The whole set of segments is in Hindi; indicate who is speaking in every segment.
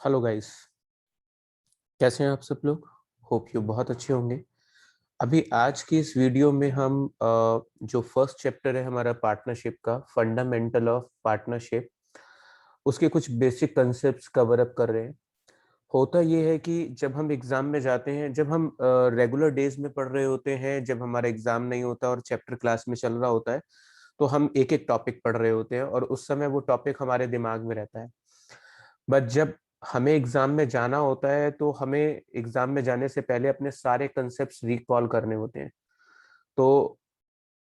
Speaker 1: Hello guys. कैसे हैं आप सब लोग? होप यू बहुत अच्छे होंगे। अभी आज की इस वीडियो में हम जो फर्स्ट चैप्टर है हमारा पार्टनरशिप का, फंडामेंटल ऑफ पार्टनरशिप, उसके कुछ बेसिक कंसेप्ट्स कवर अप कर रहे हैं। होता ये है कि जब हम एग्जाम में जाते हैं, जब हम रेगुलर डेज में पढ़ रहे होते हैं, जब हमारा एग्जाम नहीं होता और चैप्टर क्लास में चल रहा होता है, तो हम एक एक टॉपिक पढ़ रहे होते हैं और उस समय वो टॉपिक हमारे दिमाग में रहता है। बट जब हमें एग्जाम में जाना होता है तो हमें एग्जाम में जाने से पहले अपने सारे कंसेप्ट्स रिकॉल करने होते हैं। तो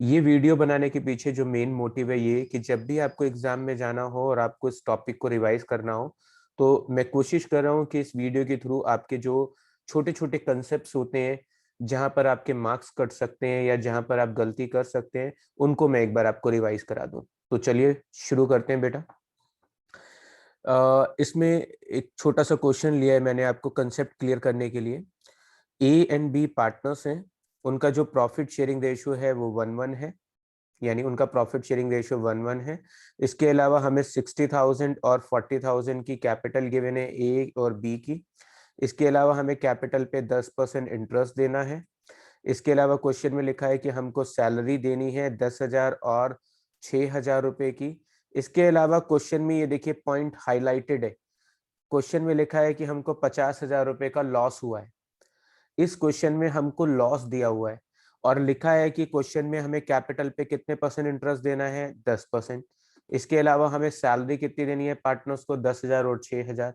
Speaker 1: ये वीडियो बनाने के पीछे जो मेन मोटिव है ये कि जब भी आपको एग्जाम में जाना हो और आपको इस टॉपिक को रिवाइज करना हो, तो मैं कोशिश कर रहा हूँ कि इस वीडियो के थ्रू आपके जो छोटे छोटे कंसेप्ट्स होते हैं, जहां पर आपके मार्क्स कट सकते हैं या जहां पर आप गलती कर सकते हैं, उनको मैं एक बार आपको रिवाइज करा दूं। तो चलिए शुरू करते हैं बेटा। इसमें एक छोटा सा क्वेश्चन लिया है मैंने आपको कंसेप्ट क्लियर करने के लिए। ए एंड बी पार्टनर्स हैं, उनका जो प्रॉफिट शेयरिंग रेशियो है वो 1:1 है, यानी उनका प्रॉफिट शेयरिंग रेशियो 1:1 है। इसके अलावा हमें 60,000 और 40,000 की कैपिटल गिवन है ए और बी की। इसके अलावा हमें कैपिटल पे 10% इंटरेस्ट देना है। इसके अलावा क्वेश्चन में लिखा है कि हमको सैलरी देनी है 10,000 और 6,000 रुपए की। इसके अलावा क्वेश्चन में ये देखिए पॉइंट हाईलाइटेड है, क्वेश्चन में लिखा है कि हमको 50,000 रुपए का लॉस हुआ है। इस क्वेश्चन में हमको लॉस दिया हुआ है और लिखा है कि क्वेश्चन में हमें कैपिटल पे कितने परसेंट इंटरेस्ट देना है, 10%। इसके अलावा हमें सैलरी कितनी देनी है पार्टनर्स को, 10,000 और 6,000।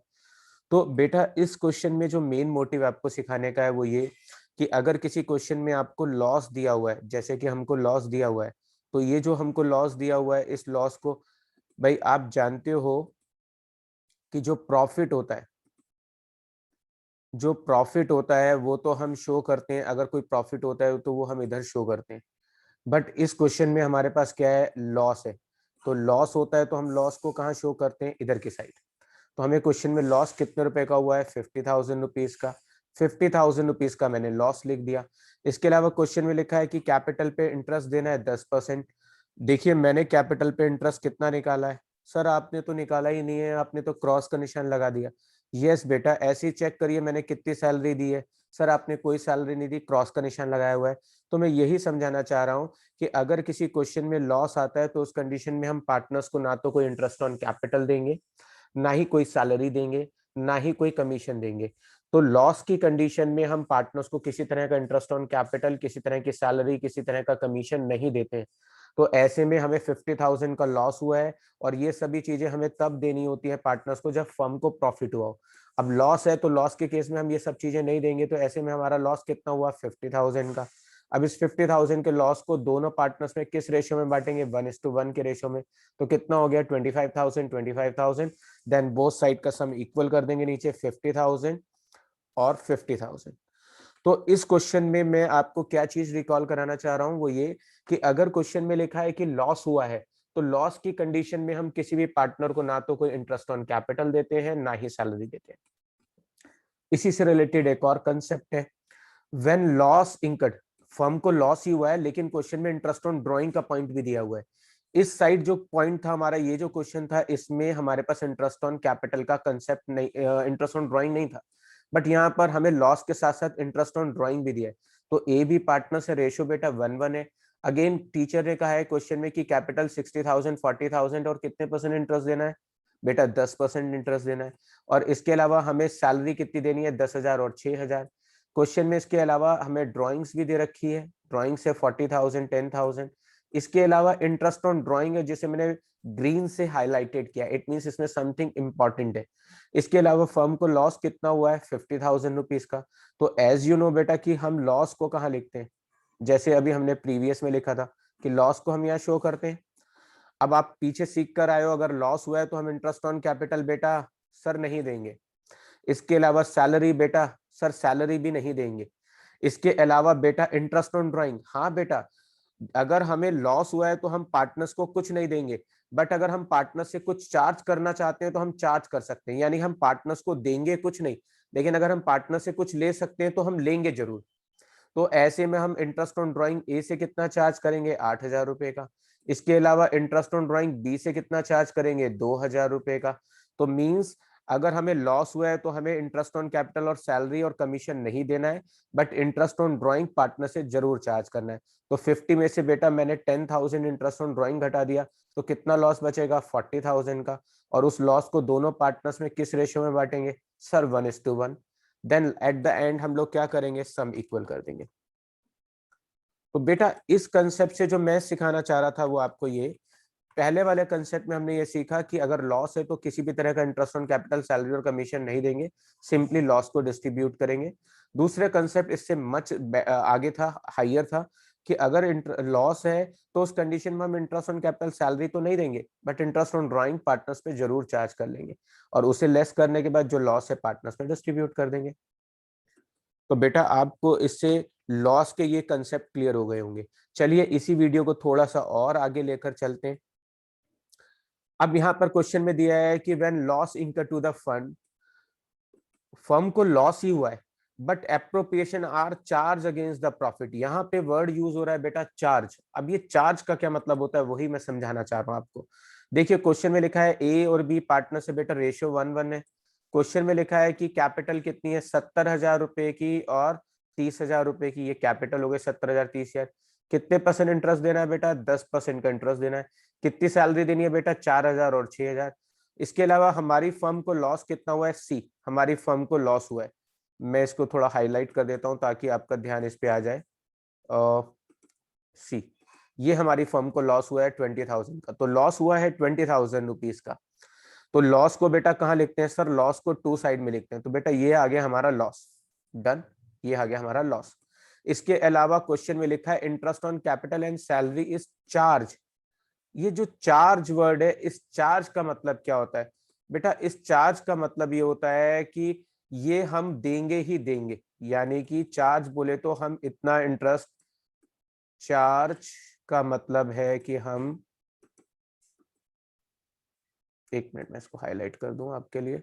Speaker 1: तो बेटा इस क्वेश्चन में जो मेन मोटिव आपको सिखाने का है वो ये कि अगर किसी क्वेश्चन में आपको लॉस दिया हुआ है, जैसे कि हमको लॉस दिया हुआ है, तो ये जो हमको लॉस दिया हुआ है, इस लॉस को भाई आप जानते हो कि जो प्रॉफिट होता है, जो प्रॉफिट होता है वो तो हम शो करते हैं, अगर कोई प्रॉफिट होता है तो वो हम इधर शो करते हैं। बट इस क्वेश्चन में हमारे पास क्या है, लॉस है। तो लॉस होता है तो हम लॉस को कहाँ शो करते हैं, इधर की साइड। तो हमें क्वेश्चन में लॉस कितने रुपए का हुआ है, 50,000 रुपीज का। 50,000 रुपीज का मैंने लॉस लिख दिया। इसके अलावा क्वेश्चन में लिखा है कि कैपिटल पे इंटरेस्ट देना है 10%। देखिए मैंने कैपिटल पे इंटरेस्ट कितना निकाला है, सर आपने तो निकाला ही नहीं है, आपने तो क्रॉस का निशान लगा दिया। यस बेटा, ऐसे ही चेक करिए मैंने कितनी सैलरी दी है। सर आपने कोई सैलरी नहीं दी, क्रॉस का निशान लगाया हुआ है। तो मैं यही समझाना चाह रहा हूं कि अगर किसी क्वेश्चन में लॉस आता है तो उस कंडीशन में हम पार्टनर्स को ना तो कोई इंटरेस्ट ऑन कैपिटल देंगे, ना ही कोई सैलरी देंगे, ना ही कोई कमीशन देंगे। तो लॉस की कंडीशन में हम पार्टनर्स को किसी तरह का इंटरेस्ट ऑन कैपिटल, किसी तरह की सैलरी, किसी तरह का कमीशन नहीं देते हैं। तो ऐसे में हमें 50,000 का लॉस हुआ है और ये सभी चीजें हमें तब देनी होती है पार्टनर्स को जब फर्म को प्रॉफिट हुआ हो। अब लॉस है तो लॉस के केस में हम ये सब चीजें नहीं देंगे, तो ऐसे में हमारा लॉस कितना हुआ, 50,000 का। अब इस 50,000 के लॉस को दोनों पार्टनर्स में किस रेशियो में बांटेंगे, 1:1 के रेशियो में। तो कितना हो गया, 25,000 25,000। देन बोथ साइड का सम इक्वल कर देंगे नीचे, 50,000 और 50,000। तो इस क्वेश्चन में मैं आपको क्या चीज रिकॉल कराना चाह रहा हूं वो ये कि अगर क्वेश्चन में लिखा है कि लॉस हुआ है, तो लॉस की कंडीशन में हम किसी भी पार्टनर को ना तो कोई इंटरेस्ट ऑन कैपिटल देते हैं, ना ही सैलरी देते हैं। इसी से रिलेटेड एक और कंसेप्ट है, व्हेन लॉस इंकर्ड। फर्म को लॉस ही हुआ है लेकिन क्वेश्चन में इंटरेस्ट ऑन ड्राइंग का पॉइंट भी दिया हुआ है। इस साइड जो पॉइंट था हमारा, ये जो क्वेश्चन था, इसमें हमारे पास इंटरेस्ट ऑन कैपिटल का कंसेप्ट नहीं, इंटरेस्ट ऑन ड्राइंग नहीं था। बट यहाँ पर हमें लॉस के साथ साथ इंटरेस्ट ऑन ड्राइंग भी दिया है। तो ए बी पार्टनर से रेशियो बेटा 1:1 है। अगेन टीचर ने कहा है क्वेश्चन में कि कैपिटल 60,000 40,000 और कितने परसेंट इंटरेस्ट देना है, बेटा 10% इंटरेस्ट देना है। और इसके अलावा हमें सैलरी कितनी देनी है, 10,000 और 6,000। क्वेश्चन में इसके अलावा हमें ड्राइंग्स भी दे रखी है, ड्राइंग से 40,000 10,000। इसके अलावा इंटरेस्ट ऑन ड्राइंग है जिसे मैंने ग्रीन से हाईलाइटेड किया, इट मींस इसमें समथिंग इंपॉर्टेंट है। इसके अलावा फर्म को लॉस कितना हुआ है, 50,000 रुपीज का। तो एज यू नो बेटा कि हम लॉस को कहाँ लिखते हैं, जैसे अभी हमने प्रीवियस में लिखा था कि लॉस को हम यहाँ शो करते हैं। अब आप पीछे सीख कर आए हो, अगर लॉस हुआ है तो हम इंटरेस्ट ऑन कैपिटल बेटा सर नहीं देंगे। इसके अलावा सैलरी बेटा, सर सैलरी भी नहीं देंगे। इसके अलावा बेटा इंटरेस्ट ऑन ड्राइंग, हाँ बेटा अगर हमें लॉस हुआ है तो हम पार्टनर्स को कुछ नहीं देंगे। बट अगर हम पार्टनर से कुछ चार्ज करना चाहते हैं तो हम चार्ज कर सकते हैं, यानी हम पार्टनर्स को देंगे कुछ नहीं, लेकिन अगर हम पार्टनर से कुछ ले सकते हैं तो हम लेंगे जरूर। तो ऐसे में हम इंटरेस्ट ऑन ड्राइंग ए से कितना चार्ज करेंगे, 8,000 रुपए का। इसके अलावा इंटरेस्ट ऑन ड्राइंग बी से कितना चार्ज करेंगे, 2,000 रुपए का। तो मीन्स अगर हमें लॉस हुआ है तो हमें इंटरेस्ट ऑन कैपिटल और सैलरी और कमीशन नहीं देना है, but interest on drawing partner से जरूर चार्ज करना है। तो 50 में से बेटा मैंने 10,000 इंटरेस्ट ऑन ड्राइंग घटा दिया, तो कितना लॉस बचेगा? 40,000 का। और उस लॉस को दोनों पार्टनर्स में किस रेशियो में बांटेंगे? Sir 1:1। Then at the end हम लोग क्या करेंगे? सम इक्वल कर देंगे। तो बेटा इस कंसेप्ट से जो मैं सिखाना चाह रहा था वो आपको ये, पहले वाले कंसेप्ट में हमने ये सीखा कि अगर लॉस है तो किसी भी तरह का इंटरेस्ट ऑन कैपिटल, सैलरी और कमीशन नहीं देंगे, सिंपली लॉस को डिस्ट्रीब्यूट करेंगे। दूसरे कंसेप्ट इससे मच आगे था, हाइयर था, कि अगर लॉस है तो उस कंडीशन में हम इंटरेस्ट ऑन कैपिटल, सैलरी तो नहीं देंगे, but interest on drawing partners पे जरूर चार्ज कर लेंगे, और उसे लेस करने के बाद जो लॉस है पार्टनर्स में डिस्ट्रीब्यूट कर देंगे। तो बेटा आपको इससे लॉस के ये कंसेप्ट क्लियर हो गए होंगे। चलिए इसी वीडियो को थोड़ा सा और आगे लेकर चलते हैं। अब यहाँ पर क्वेश्चन में दिया है कि when loss incur to the fund, firm को लॉस ही हुआ है but appropriation are charge against the profit. यहाँ पे वर्ड यूज हो रहा है बेटा चार्ज। अब ये चार्ज का क्या मतलब होता है वही मैं समझाना चाह रहा हूँ आपको। देखिए क्वेश्चन में लिखा है ए और बी पार्टनर से बेटा रेशियो 1:1 है। क्वेश्चन में लिखा है कि कैपिटल कितनी है? 70,000 रुपए की और 30,000 रुपए की। ये कैपिटल हो गए 70,000 30,000। कितने परसेंट इंटरेस्ट देना है बेटा? 10% का इंटरेस्ट देना है। कितनी सैलरी देनी है बेटा? 4,000 और 6,000। इसके अलावा हमारी फर्म को लॉस कितना हुआ है? सी, हमारी फर्म को लॉस हुआ है। मैं इसको थोड़ा हाईलाइट कर देता हूं ताकि आपका ध्यान इस पे आ जाए। सी, ये हमारी फर्म को लॉस हुआ है 20,000 का। तो लॉस हुआ है 20,000 रुपीज का। तो लॉस को बेटा कहाँ लिखते हैं? सर लॉस को टू साइड में लिखते हैं। तो बेटा ये आ गया हमारा लॉस, डन, ये आ गया हमारा लॉस। इसके अलावा क्वेश्चन में लिखा है interest on capital and salary is charge. ये जो चार्ज वर्ड है, इस चार्ज का मतलब क्या होता है? बेटा इस चार्ज का मतलब ये होता है कि ये हम देंगे ही देंगे, यानी कि चार्ज बोले तो हम इतना इंटरेस्ट, चार्ज का मतलब है कि हम, एक मिनट में इसको हाईलाइट कर दूं आपके लिए।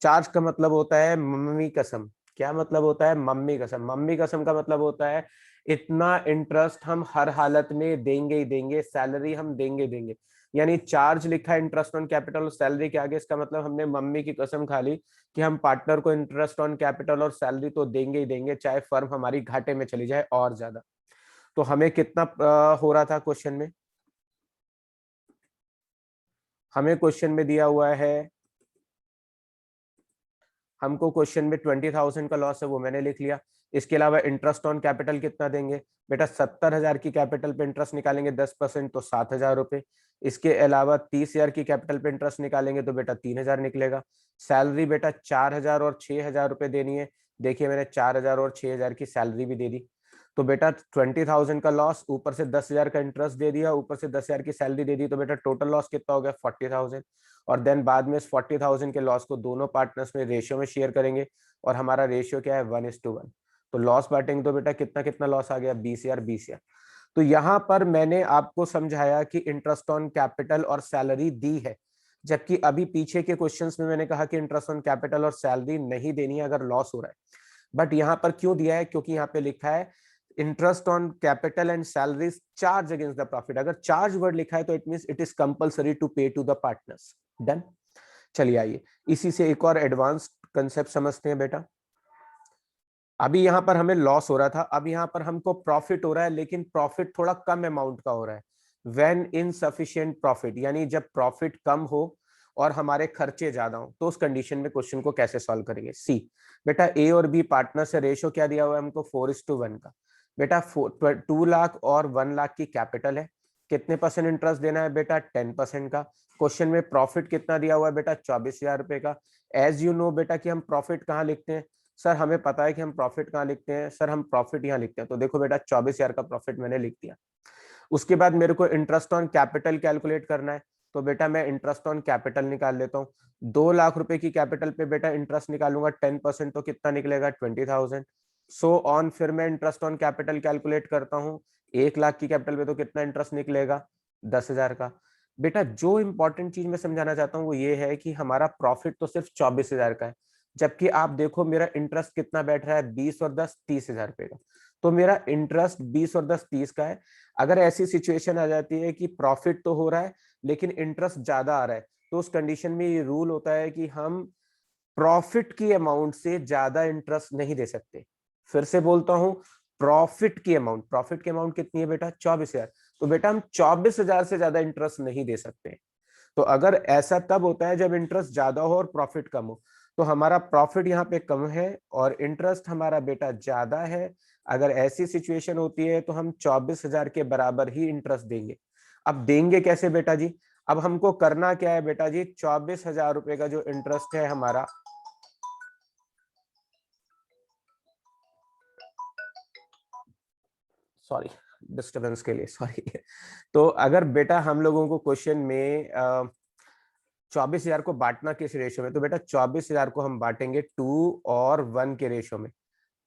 Speaker 1: चार्ज का मतलब होता है मम्मी कसम। क्या मतलब होता है? मम्मी कसम। मम्मी कसम का मतलब होता है इतना इंटरेस्ट हम हर हालत में देंगे ही देंगे, सैलरी हम देंगे देंगे। यानी चार्ज लिखा है इंटरेस्ट ऑन कैपिटल और सैलरी के आगे, इसका मतलब हमने मम्मी की कसम खा ली कि हम पार्टनर को इंटरेस्ट ऑन कैपिटल और सैलरी तो देंगे ही देंगे, चाहे फर्म हमारी घाटे में चली जाए और ज्यादा। तो हमें कितना हो रहा था क्वेश्चन में? हमें क्वेश्चन में दिया हुआ है, हमको क्वेश्चन में 20,000 का लॉस है, वो मैंने लिख लिया। इसके अलावा इंटरेस्ट ऑन कैपिटल कितना देंगे? बेटा 70,000 की कैपिटल पे इंटरेस्ट निकालेंगे 10%, तो 7,000 रुपए। इसके अलावा 30,000 की कैपिटल पे इंटरेस्ट निकालेंगे तो बेटा 3,000 निकलेगा। सैलरी बेटा 4,000 और 6,000 रुपए देनी है। देखिए मैंने 4,000 और 6,000 की सैलरी भी दे दी। तो बेटा 20,000 का लॉस, ऊपर से 10,000 का इंटरेस्ट दे दिया, ऊपर से 10,000 की सैलरी दे दी, तो बेटा टोटल लॉस कितना हो गया? 40,000। और देन बाद में इस 40,000 के लॉस को दोनों पार्टनर्स में रेशियो में शेयर करेंगे, और हमारा रेशियो क्या है? 1:1। तो लॉस बांटेंगे तो बेटा कितना कितना लॉस आ गया? 20,000 20,000। तो यहाँ पर मैंने आपको समझाया कि इंटरेस्ट ऑन कैपिटल और सैलरी दी है, जबकि अभी पीछे के क्वेश्चंस में मैंने कहा कि इंटरेस्ट ऑन कैपिटल और सैलरी नहीं देनी है अगर लॉस हो रहा है। बट यहाँ पर क्यों दिया है? क्योंकि यहाँ पे लिखा है interest on capital and salary charge against the profit. अगर चार्ज वर्ड लिखा है तो it means it is compulsory to pay to the partners. Done. चलिए आइए इसी से एक और एडवांस कंसेप्ट समझते हैं बेटा। अभी यहाँ पर हमें लॉस हो रहा था, अब यहाँ पर हमको प्रॉफिट हो रहा है, लेकिन प्रॉफिट थोड़ा कम अमाउंट का हो रहा है। व्हेन इनसफिशिएंट प्रॉफिट, यानी जब प्रॉफिट कम हो और हमारे खर्चे ज्यादा हो, तो उस कंडीशन में क्वेश्चन को कैसे सॉल्व करेंगे? सी, बेटा ए और बी पार्टनर से रेशियो क्या दिया हुआ है हमको? 4:1 का। बेटा 2 लाख और 1 लाख की कैपिटल है। कितने परसेंट इंटरेस्ट देना है बेटा? 10% का। क्वेश्चन में प्रॉफिट कितना दिया हुआ है बेटा? 24,000 रुपए का। एज यू नो बेटा कि हम प्रॉफिट कहाँ लिखते हैं? सर हमें पता है कि हम प्रॉफिट कहाँ लिखते हैं। सर हम प्रॉफिट यहाँ लिखते हैं। तो देखो बेटा 24,000 का प्रॉफिट मैंने लिख दिया। उसके बाद मेरे को इंटरेस्ट ऑन कैपिटल कैलकुलेट करना है, तो बेटा मैं इंटरेस्ट ऑन कैपिटल निकाल लेता हूँ। 2 लाख रुपए की कैपिटल पे बेटा इंटरेस्ट निकालूंगा 10%, तो कितना निकलेगा? 20,000। सो ऑन, फिर मैं इंटरेस्ट ऑन कैपिटल कैलकुलेट करता हूँ। 1 लाख की कैपिटल पे तो कितना इंटरेस्ट निकलेगा? 10,000 का। बेटा जो इंपॉर्टेंट चीज मैं समझाना चाहता हूँ वो ये है कि हमारा प्रॉफिट तो सिर्फ 24,000 का है, जबकि आप देखो मेरा इंटरेस्ट कितना बैठ रहा है? 20 और 10 30,000 रुपए का। तो मेरा इंटरेस्ट 20 और 10 30 का है। अगर ऐसी सिचुएशन आ जाती है कि प्रॉफिट तो हो रहा है लेकिन इंटरेस्ट ज्यादा आ रहा है, तो उस कंडीशन में ये रूल होता है कि हम प्रॉफिट की अमाउंट से ज्यादा इंटरेस्ट नहीं दे सकते। फिर से बोलता हूं, प्रॉफिट की अमाउंट कितनी है बेटा? 24,000। तो बेटा हम 24,000 से ज्यादा इंटरेस्ट नहीं दे सकते। तो अगर ऐसा तब होता है जब इंटरेस्ट ज्यादा हो और प्रॉफिट कम हो। तो हमारा प्रॉफिट यहाँ पे कम है और इंटरेस्ट हमारा बेटा ज्यादा है। अगर ऐसी सिचुएशन होती है तो हम 24,000 के बराबर ही इंटरेस्ट देंगे। अब देंगे कैसे बेटा जी? अब हमको करना क्या है बेटा जी? 24,000 रुपए का जो इंटरेस्ट है हमारा, सॉरी डिस्टरबेंस के लिए सॉरी। तो अगर बेटा हम लोगों को क्वेश्चन में 24,000 को बांटना किस रेशियो में, तो बेटा 24,000 को हम बांटेंगे 2:1 के रेशियो में।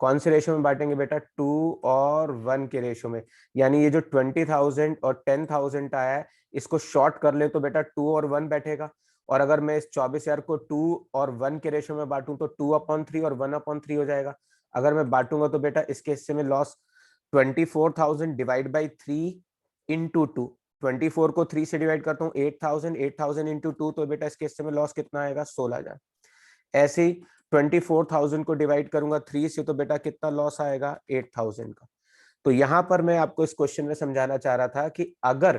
Speaker 1: कौन से रेशियो में बांटेंगे बेटा? 2:1 के रेशियो में। यानी ये जो 20,000 और 10,000 आया है, इसको शॉर्ट कर ले तो बेटा 2:1 बैठेगा। और अगर मैं इस 24,000 को 2:1 के रेशियो में बांटूं तो 2/3 और 1/3 हो जाएगा। अगर मैं बांटूंगा तो बेटा इसके हिस्से में लॉस 24,000 डिवाइड बाई 3 इंटू 2। 24 को 3 से डिवाइड करता हूँ 8,000 इंटू 2, तो बेटा इसके हिस्से में लॉस कितना आएगा? 16,000। ऐसे ही 24,000 को डिवाइड करूंगा 3 से तो बेटा कितना लॉस आएगा? 8,000 का। तो यहां पर मैं आपको इस क्वेश्चन में समझाना चाह रहा था कि अगर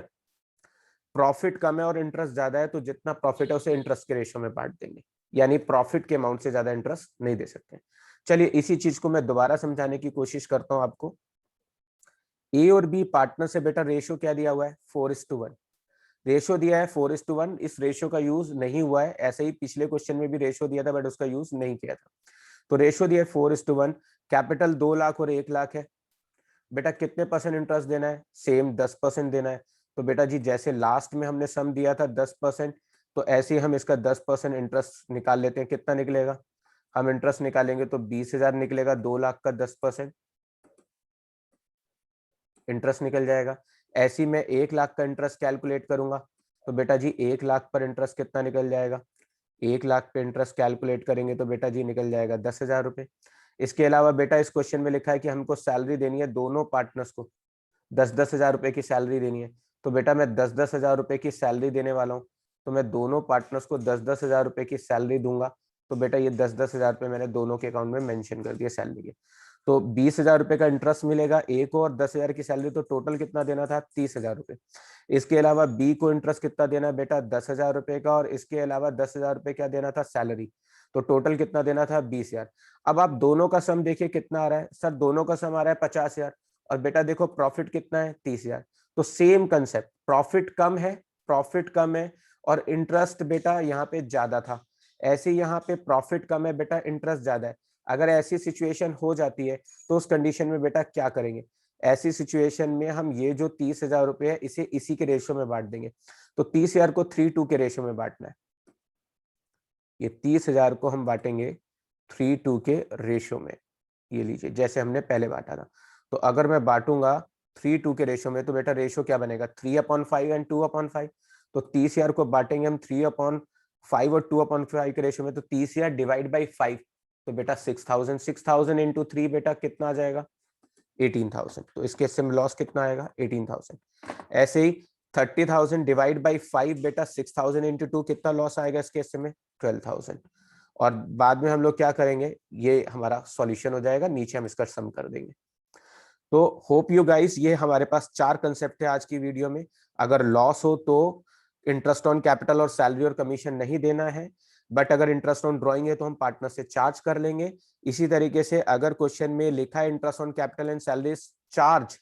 Speaker 1: प्रॉफिट कम है और इंटरेस्ट ज्यादा है तो जितना प्रॉफिट है उसे इंटरेस्ट के रेशियो में बांट देंगे, यानी प्रॉफिट के अमाउंट से ज्यादा इंटरेस्ट नहीं दे सकते। चलिए इसी चीज को मैं दोबारा समझाने की कोशिश करता हूं आपको। ए और बी पार्टनर से बेटा रेशियो क्या दिया हुआ है? 4:1 रेशियो दिया है। 4:1 इस रेशियो का यूज नहीं हुआ है। ऐसे ही पिछले क्वेश्चन में भी रेशियो दिया था बट उसका यूज नहीं किया था। तो रेशियो दिया है 4:1। कैपिटल 2 लाख और 1 लाख है। बेटा कितने परसेंट इंटरेस्ट देना है? सेम 10% देना है। तो बेटा जी जैसे लास्ट में हमने सम दिया था 10%, तो ऐसे ही हम इसका 10% इंटरेस्ट निकाल लेते हैं। कितना निकलेगा? हम इंटरेस्ट निकालेंगे तो 20,000 निकलेगा। 2 लाख का 10% इंटरेस्ट निकल जाएगा। ऐसे ही मैं 1 लाख का इंटरेस्ट कैलकुलेट करूंगा तो बेटा जी 1 लाख पर इंटरेस्ट कितना निकल जाएगा? 1 लाख पे इंटरेस्ट कैलकुलेट करेंगे तो बेटा जी निकल जाएगा 10,000 रुपए। इसके अलावा बेटा इस क्वेश्चन में लिखा है कि हमको सैलरी देनी है दोनों पार्टनर्स को, 10,000 रुपए की सैलरी देनी है। तो बेटा मैं 10,000 रुपए की सैलरी देने वाला हूँ। तो मैं दोनों पार्टनर्स को 10,000 रुपए की सैलरी दूंगा। तो बेटा ये 10,000 रुपए मैंने दोनों के अकाउंट में मेंशन कर दिया सैलरी के। तो 20,000 रुपए का इंटरेस्ट मिलेगा ए को और 10,000 की सैलरी, तो टोटल कितना देना था? 30,000 रुपए। इसके अलावा बी को इंटरेस्ट कितना देना है बेटा? 10,000 रुपए का, और इसके अलावा 10,000 रुपए क्या देना था? सैलरी। तो टोटल कितना देना था? 20,000। अब आप दोनों का सम देखिए कितना आ रहा है। सर दोनों का सम आ रहा है 50,000। और बेटा देखो प्रॉफिट कितना है? 30,000। तो सेम कंसेप्ट, प्रॉफिट कम है और इंटरेस्ट बेटा यहाँ पे ज्यादा था। ऐसे यहाँ पे प्रॉफिट कम है बेटा, इंटरेस्ट ज्यादा है। अगर ऐसी सिचुएशन हो जाती है तो उस कंडीशन में बेटा क्या करेंगे? ऐसी सिचुएशन में हम ये जो 30,000 रुपए है इसे इसी के रेशियो में बांट देंगे। तो 30,000 को 3:2 के रेशियो में बांटना है। ये 30,000 को हम बांटेंगे 3:2 के रेशियो में। ये लीजिए जैसे हमने पहले बांटा था। तो अगर मैं बांटूंगा 3:2 के रेशियो में तो बेटा रेशियो क्या बनेगा? 3/5 एंड 2/5। तो 30,000 को बांटेंगे हम 3/5 और 2/5 के रेशियो में। तो 30,000 डिवाइड बाई 5, तो बेटा 6,000। 6,000 इंटू 3 बेटा कितना आ जाएगा? 18,000। तो इसके हिस्से में लॉस कितना आएगा? 18,000। ऐसे ही 30,000 डिवाइड बाई 5 बेटा 6,000 इंटू 2 कितना लॉस आएगा इसके हिस्से में? 12,000। और बाद में हम लोग क्या करेंगे? ये हमारा सॉल्यूशन हो जाएगा, नीचे हम इसका सम कर देंगे। तो होप यू गाइस, ये हमारे पास 4 कंसेप्ट है आज की वीडियो में। अगर लॉस हो तो इंटरेस्ट ऑन कैपिटल और सैलरी और कमीशन नहीं देना है, बट अगर इंटरेस्ट ऑन ड्रॉइंग है तो हम पार्टनर से चार्ज कर लेंगे। इसी तरीके से अगर क्वेश्चन में लिखा है interest on capital and salary charge,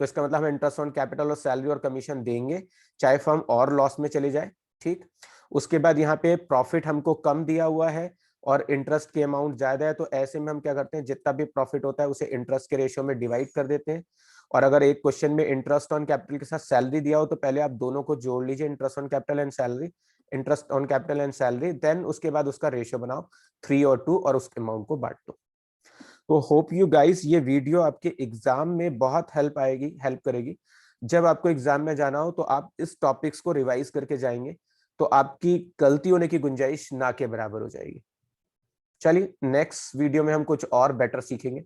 Speaker 1: तो इसका मतलब हम इंटरेस्ट ऑन कैपिटल और सैलरी और कमीशन देंगे, चाहे फर्म और लॉस में चली जाए। ठीक। उसके बाद यहाँ पे प्रॉफिट हमको कम दिया हुआ है और इंटरेस्ट की अमाउंट ज्यादा है, तो ऐसे में हम क्या करते हैं? जितना भी प्रॉफिट होता है उसे इंटरेस्ट के रेशियो में डिवाइड कर देते हैं। और अगर एक क्वेश्चन में इंटरेस्ट ऑन कैपिटल के साथ सैलरी दिया हो तो पहले आप दोनों को जोड़ लीजिए, interest on capital and salary, interest on capital and salary, then उसके बाद उसका रेशियो बनाओ 3 और 2 और उस अमाउंट को बांट दो। तो होप यू गाइस ये वीडियो आपके एग्जाम में बहुत हेल्प करेगी। जब आपको एग्जाम में जाना हो तो आप इस टॉपिक्स को रिवाइज करके जाएंगे तो आपकी गलती होने की गुंजाइश ना के बराबर हो जाएगी। चलिए नेक्स्ट वीडियो में हम कुछ और बेटर सीखेंगे।